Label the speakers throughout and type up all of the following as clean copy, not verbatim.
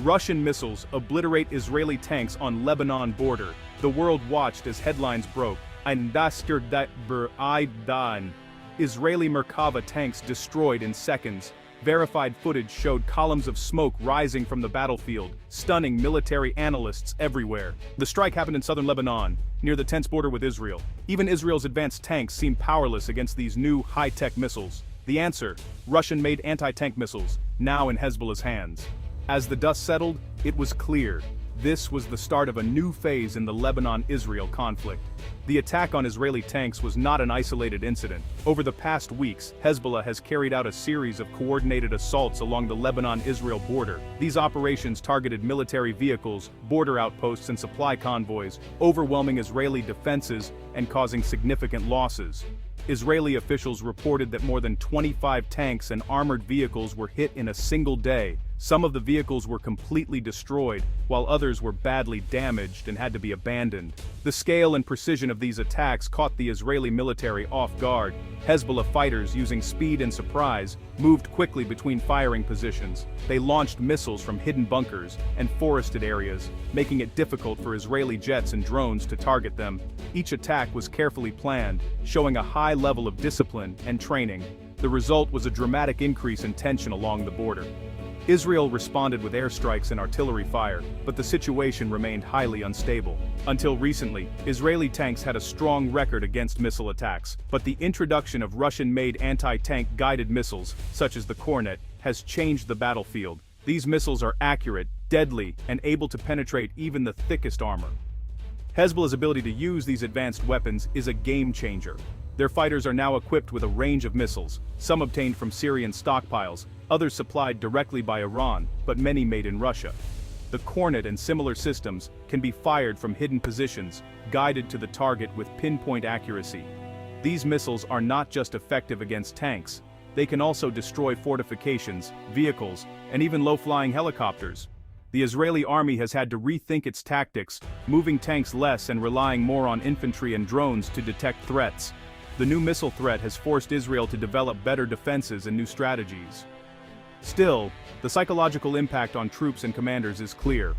Speaker 1: Russian missiles obliterate Israeli tanks on Lebanon border. The world watched as headlines broke. Israeli Merkava tanks destroyed in seconds. Verified footage showed columns of smoke rising from the battlefield, stunning military analysts everywhere. The strike happened in southern Lebanon, near the tense border with Israel. Even Israel's advanced tanks seemed powerless against these new high-tech missiles. The answer: Russian-made anti-tank missiles, now in Hezbollah's hands. As the dust settled, it was clear. This was the start of a new phase in the Lebanon-Israel conflict. The attack on Israeli tanks was not an isolated incident. Over the past weeks, Hezbollah has carried out a series of coordinated assaults along the Lebanon-Israel border. These operations targeted military vehicles, border outposts and supply convoys, overwhelming Israeli defenses and causing significant losses. Israeli officials reported that more than 25 tanks and armored vehicles were hit in a single day. Some of the vehicles were completely destroyed, while others were badly damaged and had to be abandoned. The scale and precision of these attacks caught the Israeli military off guard. Hezbollah fighters, using speed and surprise, moved quickly between firing positions. They launched missiles from hidden bunkers and forested areas, making it difficult for Israeli jets and drones to target them. Each attack was carefully planned, showing a high level of discipline and training. The result was a dramatic increase in tension along the border. Israel responded with airstrikes and artillery fire, but the situation remained highly unstable. Until recently, Israeli tanks had a strong record against missile attacks, but the introduction of Russian-made anti-tank guided missiles, such as the Kornet, has changed the battlefield. These missiles are accurate, deadly, and able to penetrate even the thickest armor. Hezbollah's ability to use these advanced weapons is a game-changer. Their fighters are now equipped with a range of missiles, some obtained from Syrian stockpiles, others supplied directly by Iran, but many made in Russia. The Kornet and similar systems can be fired from hidden positions, guided to the target with pinpoint accuracy. These missiles are not just effective against tanks, they can also destroy fortifications, vehicles, and even low-flying helicopters. The Israeli army has had to rethink its tactics, moving tanks less and relying more on infantry and drones to detect threats. The new missile threat has forced Israel to develop better defenses and new strategies. Still, the psychological impact on troops and commanders is clear.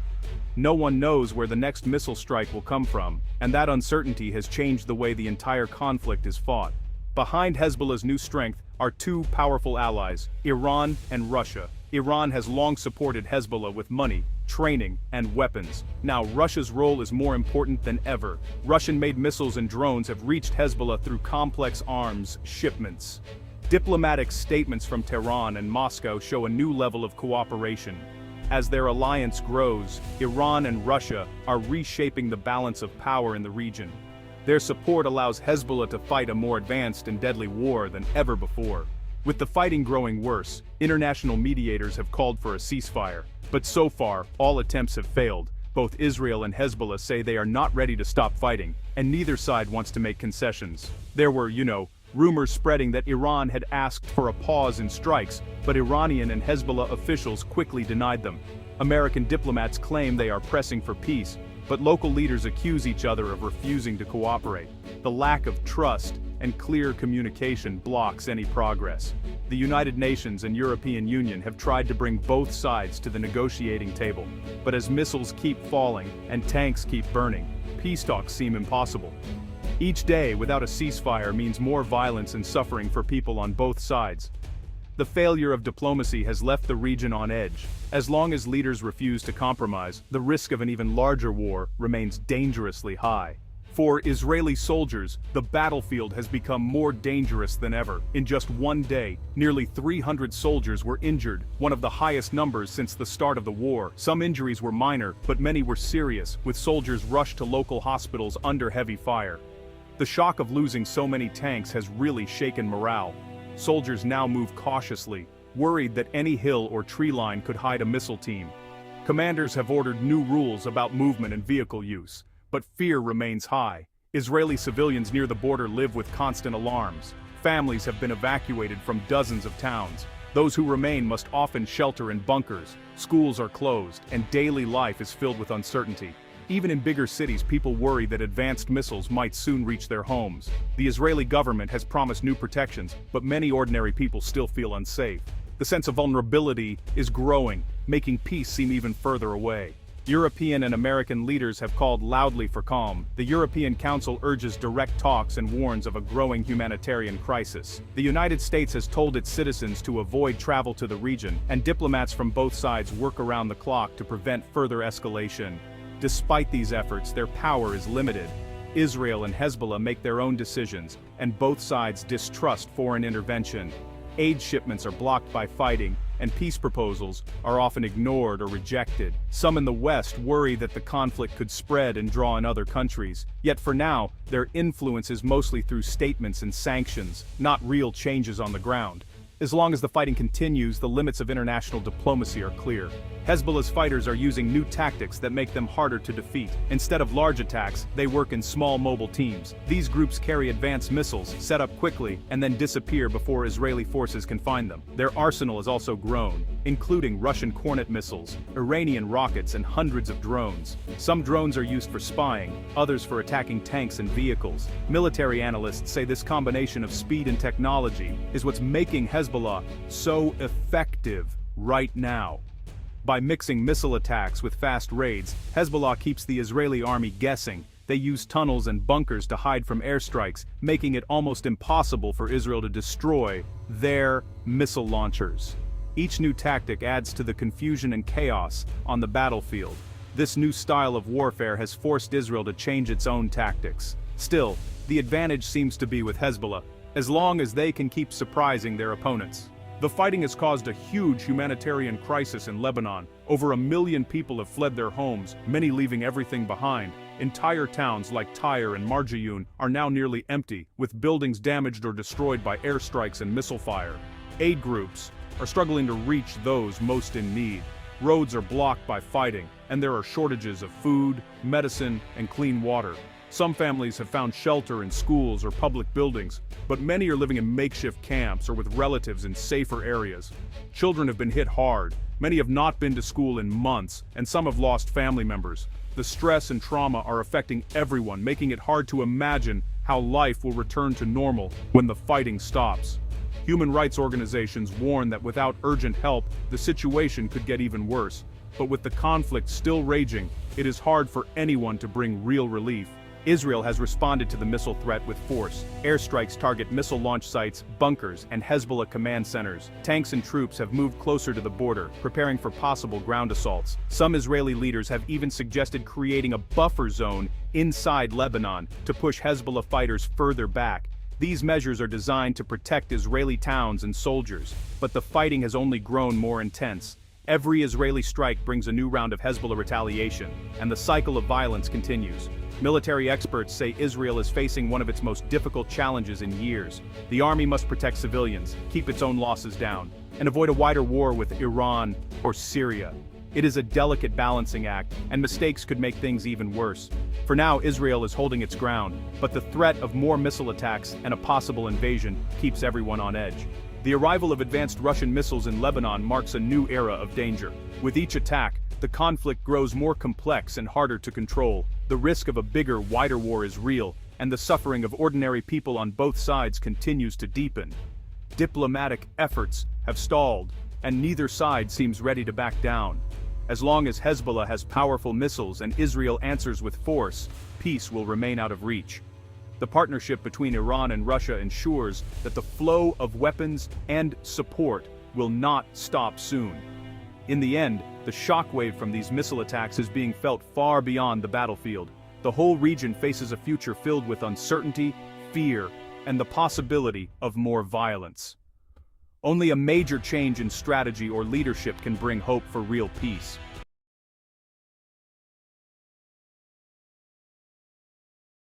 Speaker 1: No one knows where the next missile strike will come from, and that uncertainty has changed the way the entire conflict is fought. Behind Hezbollah's new strength are two powerful allies, Iran and Russia. Iran has long supported Hezbollah with money, training, and weapons. Now Russia's role is more important than ever. Russian-made missiles and drones have reached Hezbollah through complex arms shipments. Diplomatic statements from Tehran and Moscow show a new level of cooperation. As their alliance grows, Iran and Russia are reshaping the balance of power in the region. Their support allows Hezbollah to fight a more advanced and deadly war than ever before. With the fighting growing worse, international mediators have called for a ceasefire. But so far, all attempts have failed. Both Israel and Hezbollah say they are not ready to stop fighting, and neither side wants to make concessions. There were, rumors spreading that Iran had asked for a pause in strikes, but Iranian and Hezbollah officials quickly denied them. American diplomats claim they are pressing for peace, but local leaders accuse each other of refusing to cooperate. The lack of trust and clear communication blocks any progress. The United Nations and European Union have tried to bring both sides to the negotiating table, but as missiles keep falling and tanks keep burning, peace talks seem impossible. Each day without a ceasefire means more violence and suffering for people on both sides. The failure of diplomacy has left the region on edge. As long as leaders refuse to compromise, the risk of an even larger war remains dangerously high. For Israeli soldiers, the battlefield has become more dangerous than ever. In just one day, nearly 300 soldiers were injured, one of the highest numbers since the start of the war. Some injuries were minor, but many were serious, with soldiers rushed to local hospitals under heavy fire. The shock of losing so many tanks has really shaken morale. Soldiers now move cautiously, worried that any hill or tree line could hide a missile team. Commanders have ordered new rules about movement and vehicle use. But fear remains high. Israeli civilians near the border live with constant alarms. Families have been evacuated from dozens of towns. Those who remain must often shelter in bunkers. Schools are closed, and daily life is filled with uncertainty. Even in bigger cities, people worry that advanced missiles might soon reach their homes. The Israeli government has promised new protections, but many ordinary people still feel unsafe. The sense of vulnerability is growing, making peace seem even further away. European and American leaders have called loudly for calm. The European Council urges direct talks and warns of a growing humanitarian crisis. The United States has told its citizens to avoid travel to the region, and diplomats from both sides work around the clock to prevent further escalation. Despite these efforts, their power is limited. Israel and Hezbollah make their own decisions, and both sides distrust foreign intervention. Aid shipments are blocked by fighting, and peace proposals are often ignored or rejected. Some in the West worry that the conflict could spread and draw in other countries. Yet for now, their influence is mostly through statements and sanctions, not real changes on the ground. As long as the fighting continues, the limits of international diplomacy are clear. Hezbollah's fighters are using new tactics that make them harder to defeat. Instead of large attacks, they work in small mobile teams. These groups carry advanced missiles, set up quickly, and then disappear before Israeli forces can find them. Their arsenal has also grown, including Russian Kornet missiles, Iranian rockets, and hundreds of drones. Some drones are used for spying, others for attacking tanks and vehicles. Military analysts say this combination of speed and technology is what's making Hezbollah so effective right now. By mixing missile attacks with fast raids, Hezbollah keeps the Israeli army guessing. They use tunnels and bunkers to hide from airstrikes, making it almost impossible for Israel to destroy their missile launchers. Each new tactic adds to the confusion and chaos on the battlefield. This new style of warfare has forced Israel to change its own tactics. Still, the advantage seems to be with Hezbollah, as long as they can keep surprising their opponents. The fighting has caused a huge humanitarian crisis in Lebanon. Over 1 million people have fled their homes, many leaving everything behind. Entire towns like Tyre and Marjayoun are now nearly empty, with buildings damaged or destroyed by airstrikes and missile fire. Aid groups are struggling to reach those most in need. Roads are blocked by fighting, and there are shortages of food, medicine, and clean water. Some families have found shelter in schools or public buildings, but many are living in makeshift camps or with relatives in safer areas. Children have been hit hard, many have not been to school in months, and some have lost family members. The stress and trauma are affecting everyone, making it hard to imagine how life will return to normal when the fighting stops. Human rights organizations warn that without urgent help, the situation could get even worse. But with the conflict still raging, it is hard for anyone to bring real relief. Israel has responded to the missile threat with force. Airstrikes target missile launch sites, bunkers, and Hezbollah command centers. Tanks and troops have moved closer to the border, preparing for possible ground assaults. Some Israeli leaders have even suggested creating a buffer zone inside Lebanon to push Hezbollah fighters further back. These measures are designed to protect Israeli towns and soldiers, but the fighting has only grown more intense. Every Israeli strike brings a new round of Hezbollah retaliation, and the cycle of violence continues. Military experts say Israel is facing one of its most difficult challenges in years. The army must protect civilians, keep its own losses down, and avoid a wider war with Iran or Syria. It is a delicate balancing act, and mistakes could make things even worse. For now, Israel is holding its ground, but the threat of more missile attacks and a possible invasion keeps everyone on edge. The arrival of advanced Russian missiles in Lebanon marks a new era of danger. With each attack, the conflict grows more complex and harder to control. The risk of a bigger, wider war is real, and the suffering of ordinary people on both sides continues to deepen. Diplomatic efforts have stalled, and neither side seems ready to back down. As long as Hezbollah has powerful missiles and Israel answers with force, peace will remain out of reach. The partnership between Iran and Russia ensures that the flow of weapons and support will not stop soon. In the end, the shockwave from these missile attacks is being felt far beyond the battlefield. The whole region faces a future filled with uncertainty, fear, and the possibility of more violence. Only a major change in strategy or leadership can bring hope for real peace.